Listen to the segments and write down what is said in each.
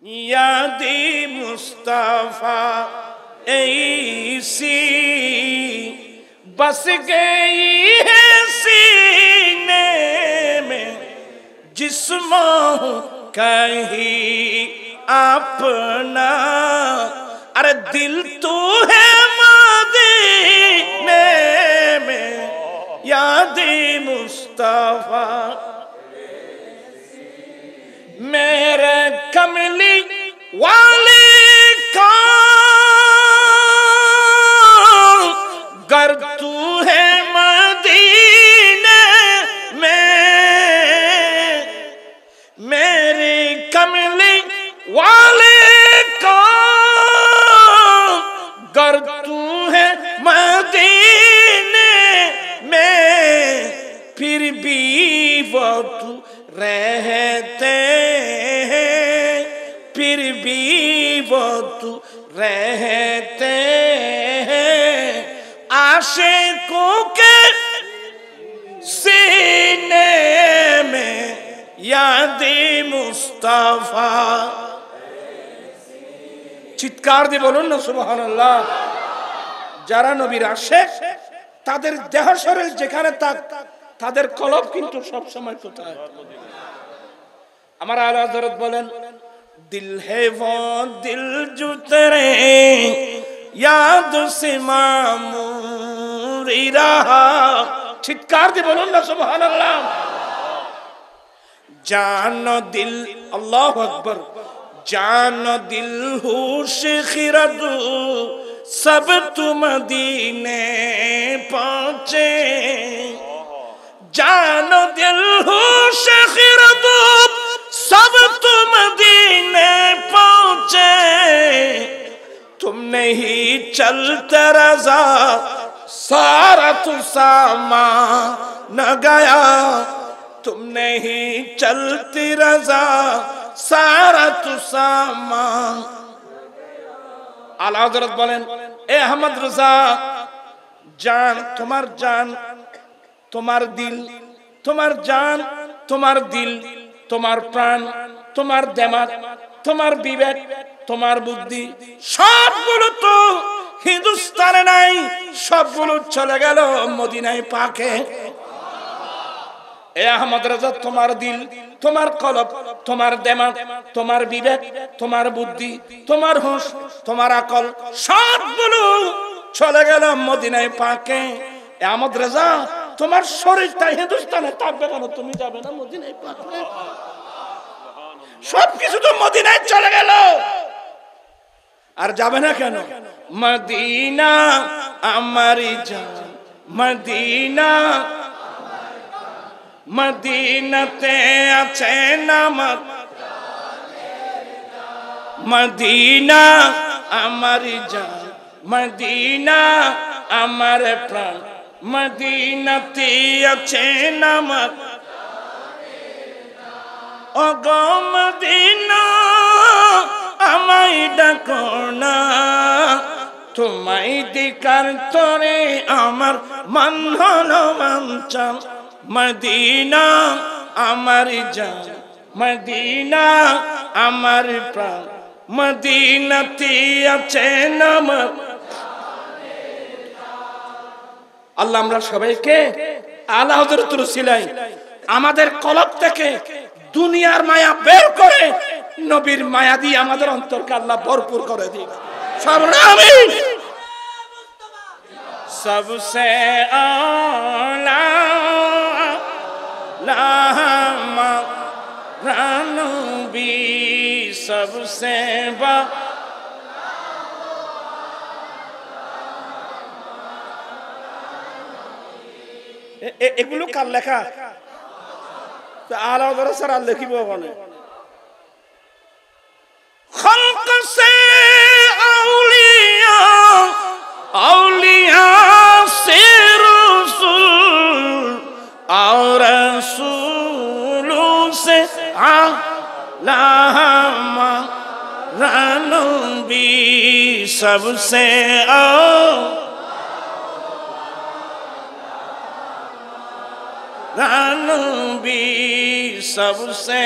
यादी मुस्तफा ऐसी बस गई है सीने में, जिस्मों कहीं अपना, अरे दिल तू है मदीने में, यादी मुस्तफा। मेरे कमली वाले का गर तू है मदीने में, मेरी कमली वाले का गर तू है मदीने में, फिर भी वो तू रहते हैं, फिर भी वो तू रहते हैं, आशिकों के सीने में, यादी मुस्तफा। চিৎকার দিয়ে বলুন না সুবহানাল্লাহ। যারা নবীর আশিক তাদের দেহ শরীর যেখানে তাদের কলব কিন্তু সব সময় কোথায়? আমার আলা হযরত বলেন, দিল হে वो दिल जो तेरे याद से मामूरी रहा। চিৎকার দিয়ে বলুন না সুবহানাল্লাহ। জানো দিল, আল্লাহু আকবার, জানো দিল होश खिरद सब तुम मदीने पहुंचे, जानो दिल होश खिरद सब तुम मदीने पहुंचे, तुम नहीं चलते रजा सारा तू सामा न गया, तुम नहीं चलती रजा सारा तू सामा। आला हज़रत बोलें, ए अहमद रजा, जान तुम्हार जान তোমার দিল, তোমার জান, তোমার দিল, তোমার প্রাণ, তোমার দিমাগ, তোমার বিবেক, তোমার বুদ্ধি সবগুলো তো হিন্দুস্তানে নাই, সবগুলো চলে গেল মদিনায় পাকে। এ আহমদ রাজা, তোমার দিল, তোমার কলব, তোমার দিমাগ, তোমার বিবেক, তোমার বুদ্ধি, তোমার হুঁশ, তোমার আকল সবগুলো চলে গেল মদিনায় পাকে। এ আহমদ রাজা, তোমার শরীরটা হিন্দুস্তানে থাকবে কেন? তুমি যাবে না মদিনায় পাকে? সবকিছু তো মদিনায় চলে গেল, আর যাবে না কেন? মদিনা আমারি জান, মদিনা, মদিনাতে আছে নামক, মদিনা আমারি জান, মদিনা আমার প্রাণ, মদিনাতে আছে নামক, ও গো মদিনা আমায় ডাকো না, তোমায় দেখার তরে আমার মন হলো বাঞ্ছাল, মদিনা আমার জান, মদিনা আমার প্রাণ, মদিনাতে আছে নামক। আল্লাহ আমরা সবাইকে আলা হযরতের উসিলায় আমাদের কলব থেকে দুনিয়ার মায়া বের করে নবীর মায়া দিয়ে আমাদের অন্তরকে আল্লাহ ভরপুর করে দিক। আমিন। सबसे आला लामा रानबी सबसे बा এগুলো কার লেখা? আলা ধরে স্যার আর লিখিব বলে খলক সে আউলিয়া আউলিয়া সে রসুল और रसूलों से आलामा रानबी सबसे रानबी सबसे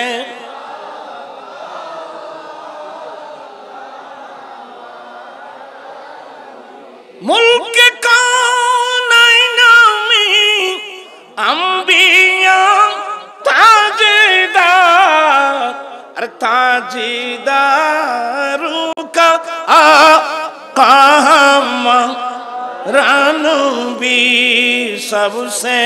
मुल्क कौनैन में अंबिया ताजदार, अरे ताजदारू का आका हमारा नबी सबसे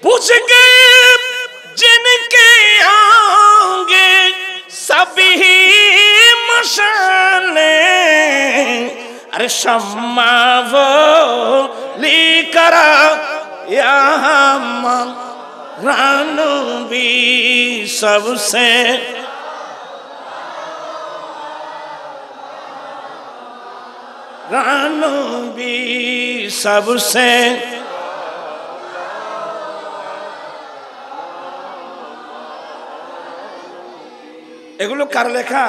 बुझ गए जिनके आगे सभी मशाले, अरे शम्मा वो लेकर या हमारा नबी सबसे नबी सबसे এগুলো কার লেখা?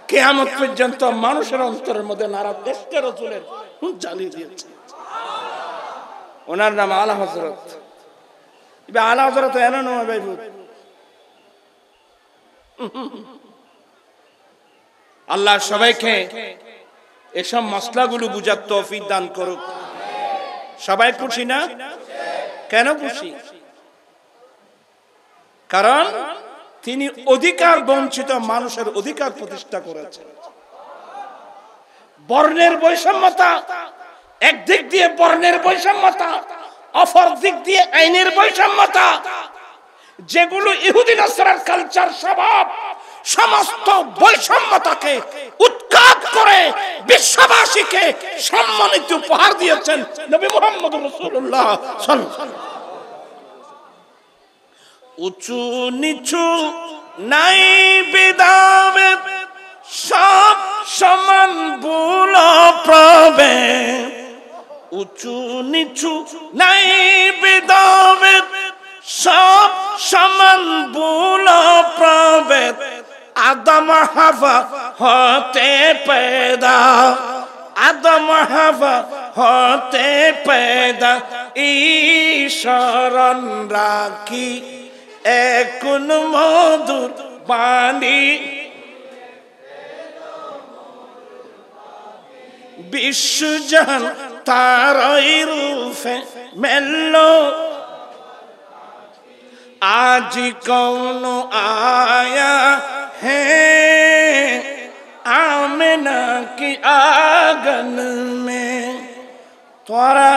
কিয়ামত পর্যন্ত মানুষের অন্তরের মধ্যে নারা দেশকে রাসূলের জ্বালিয়ে দিয়েছে। ওনার নাম আলা হযরত। ইবে আলা হযরত এনে নয় ভাই, আল্লাহ সবাইকে এসব মশলাগুলো বুঝার তৌফিক দান করুক। সবাই খুশি না? কেন খুশি? কারণ তিনি অধিকার বঞ্চিত মানুষের অধিকার প্রতিষ্ঠা করেছেন। বর্ণের বৈষম্যতা একদিক দিয়ে বর্ণের বৈষম্যতা, অপর দিক দিয়ে আইনের বৈষম্যতা, যেগুলো ইহুদি নাসারার কালচার স্বভাব, সমস্ত বৈষম্যতাকে উৎখাত করে বিশ্ববাসীকে সম্মানিত উপহার দিয়েছেন নবী মুহাম্মদ রাসূলুল্লাহ সাল্লাল্লাহু আলাইহি ওয়াসাল্লাম। উঁচু নিচু নাই বিদাবে সব সমান ভুল প্রবে, উঁচু নিচু নাই বিদাবে সব সমান ভুল প্রবে, আদম হাওয়া হতে पैदा, আদম হাওয়া হতে पैदा, ঈশ্বরন রাখি একুন মধুর বাণী, বিশ্বজান তারই রূপে মেলো, आज कौन आया है आमिना की आंगन में। तुम्हारा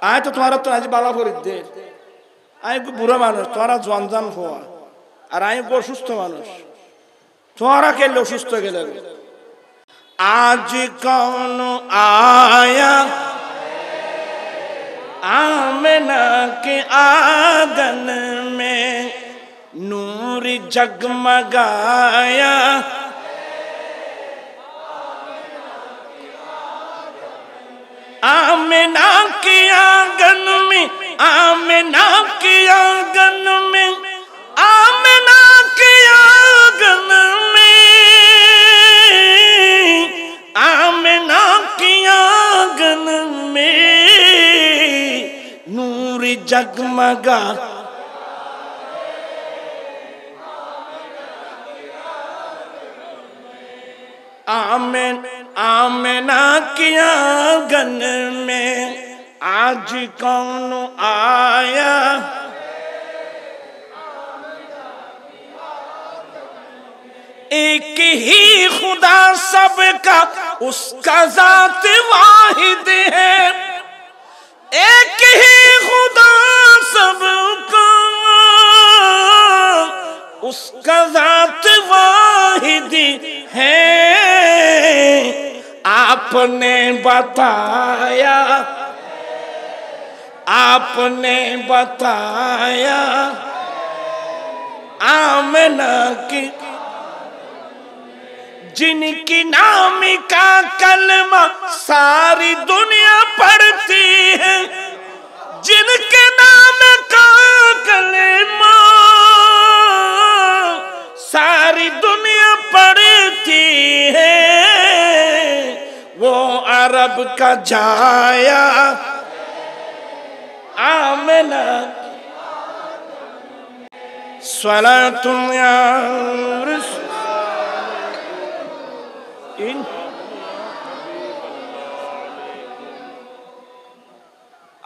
आए तो तुम्हारा तो आज बाला भर दे, आए को बुरा मानुष, तुम्हारा जवान हुआ और आए को सुस्त मानुष, तुम्हारा के लो सुस्त के लगे। आज कौन आया आमिना के आंगन में, नूर जगमगाया आमिना के आंगन में, आमिना के आंगन में, आमिना के आंगन में, आमिना के आंगन में नूर जगमगा, आमिन आमिना की आंगन में आज कौन आया, एक ही खुदा सबका उसका जात वाहिद है, एक ही खुदा सबका उसका जात वाहिद है, आपने बताया, आपने बताया आमिना की, जिनकी नाम का कलमा सारी दुनिया पढ़ती है, जिनके नाम का कलमा सारी दुनिया पढ़ती है, वो अरब का जाया आमिना, সালাতুন ইয়া রাসূল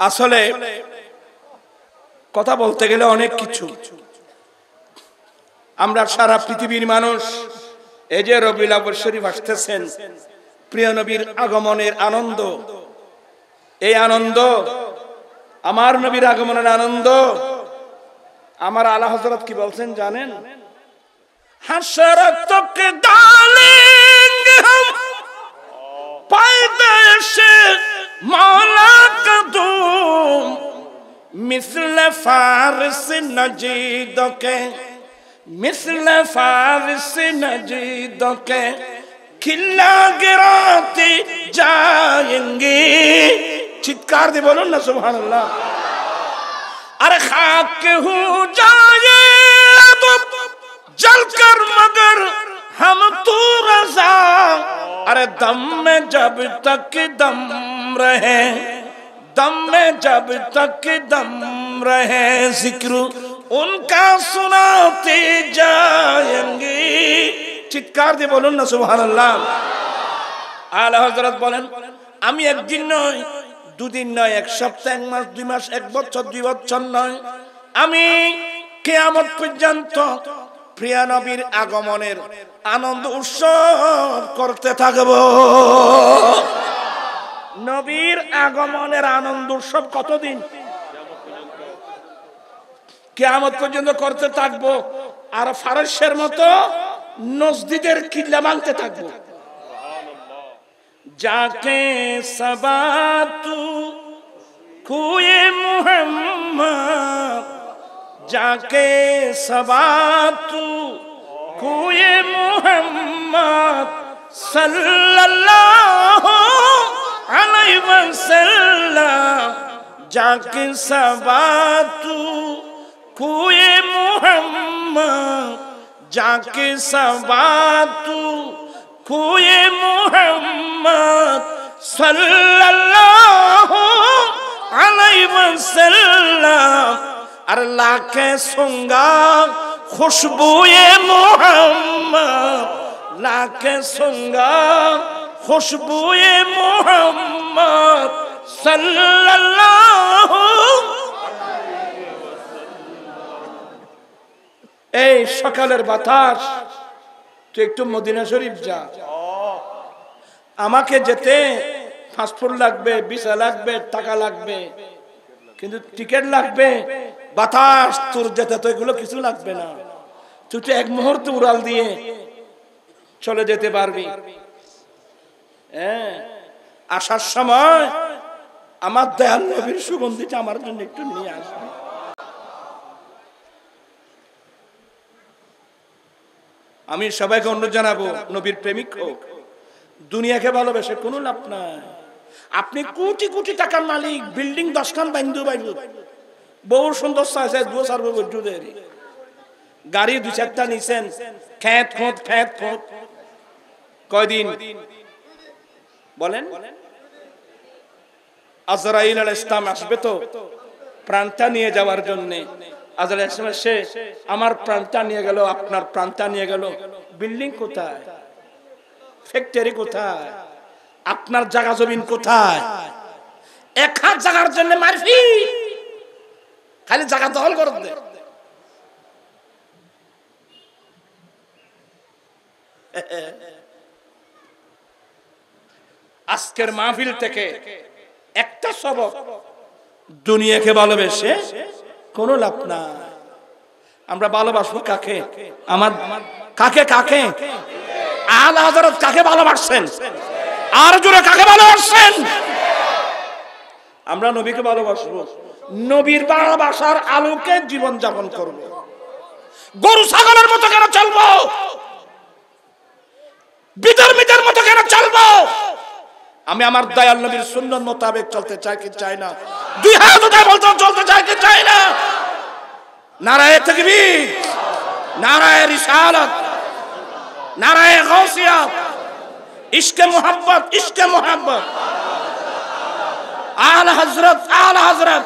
আসলে কথা বলতে গেলে অনেক কিছু। আমরা সারা পৃথিবীর মানুষ এই যে রবিউল আউয়াল শরীফ আসতেছেন, প্রিয় নবীর আগমনের আনন্দ, এই আনন্দ আমার নবীর আগমনের আনন্দ। আমার আলা হযরত কি বলছেন জানেন? হাসরত কে ডালেंगे हम पैदाइश मौला का धूम मिस्ल फारिस नजीदों के मिस्ल फारिस नजीदों के खिला गिराते जाएंगे। चित्कार दे बोलो ना सुभान अल्लाह। अरे खाक हो जाए तो जलकर मगर हम तू रज़ा। अरे दम में जब तक दम रहे, दम में जब तक दम रहे, जिक्र उनका सुनाते जाएंगे। चित्कार दे बोलুন না সুবহানাল্লাহ। আলা হযরত বলেন, আমি একদিন নয়, দুদিন নয়, এক সপ্তাহ, এক মাস, 2 মাস, 1 বছর, 2 বছর নয়, আমি কিয়ামত পর্যন্ত প্রিয় নবীর আগমনের আনন্দ উৎসব করতে থাকব। নবীর আগমনের আনন্দ উৎসব কতদিন? কিয়ামত পর্যন্ত করতে থাকব। আর ফারসের মতো নজদীদের কিল্লা ভাঙতে থাকব। जाके सबा तू कुए मुहम्मद, जाके सबा तू कुए मुहम्मद सल्लल्लाहु अलैहि वसल्लम। जाके सबा तू कुए मुहम्मद, जाके सबा तू कुए मुहम्मद सल्लल्लाहु अलैहि वसल्लम। अरे लाके सुंगा खुशबुए मुहम्मद, लाके सुंगा खुशबुए मुहम्मद सल्लल्लाहु। এই সকালের বাতাস, তুই একটু মদিনা শরীফ যা। আমাকে যেতে পাসপোর্ট লাগবে, ভিসা লাগবে, টাকা লাগবে, কিন্তু টিকিট লাগবে। বাতাস তোর যেতে তো এগুলো কিছু লাগবে না। তুই তো এক মুহূর্তে উড়াল দিয়ে চলে যেতে পারবি। হ্যাঁ, আসার সময় আমার দয়াল নবীর সুগন্ধিটা আমার জন্য একটু নিয়ে আসবে। আমি সবাইকে অনুরোধ জানাবো, নবীর প্রেমিক হোক, দুনিয়াকে ভালোবেসে কোনো লাভ নাই। আপনি কোটি কোটি টাকার মালিক, বিল্ডিং 10 খান বাইন্দু বাইন্দু, বহু সুন্দর চাইছে, দুও সারবো বৈদ্যুদের গাড়ি 2-4টা নিছেন, খ্যাত খোঁত খ্যাত খোঁত। কয়দিন বলেন? আজরাইল আলাইহিস সালাম আসবে তো প্রাণটা নিয়ে যাওয়ার জন্য। আজরাইল আলাইহিস সালাম সে আমার প্রাণটা নিয়ে গেল, আপনার প্রাণটা নিয়ে গেল। বিল্ডিং কোথায়? ফ্যাক্টরি কোথায়? আপনার জায়গা জমিন কোথায়? 1 হাত জায়গার জন্য মারফি, খালি জায়গা দখল করে দে। আজকের মাহফিল থেকে একটা সবক, দুনিয়াকে ভালোবেসে কোনো লাভ না। আমরা ভালোবাসবো কাকে? আমার কাকে? কাকে? আলা হযরত কাকে ভালোবাসেন? আর জোরে কাকে ভালোবাসেন? আমরা নবীকে ভালোবাসবো, নবীর ভালোবাসার আলোকে জীবন যাপন করব। গরু ছাগলের মতো কেন চলবো? বিধর্মীদের মতো কেন চলবো? আমি আমার দয়াল নবীর সুন্নাত মোতাবেক চলতে চাই কি চাই না? 2 হাত উঠে বলতে চলতে চাই কি চাই না? নারায়ে তাকবীর, নারায়ে রিসালাত, নারায়ে গাউসিয়া, ইশকে মুহাব্বত, ইশকে মুহাব্বত। আলা হযরত, আলা হযরত।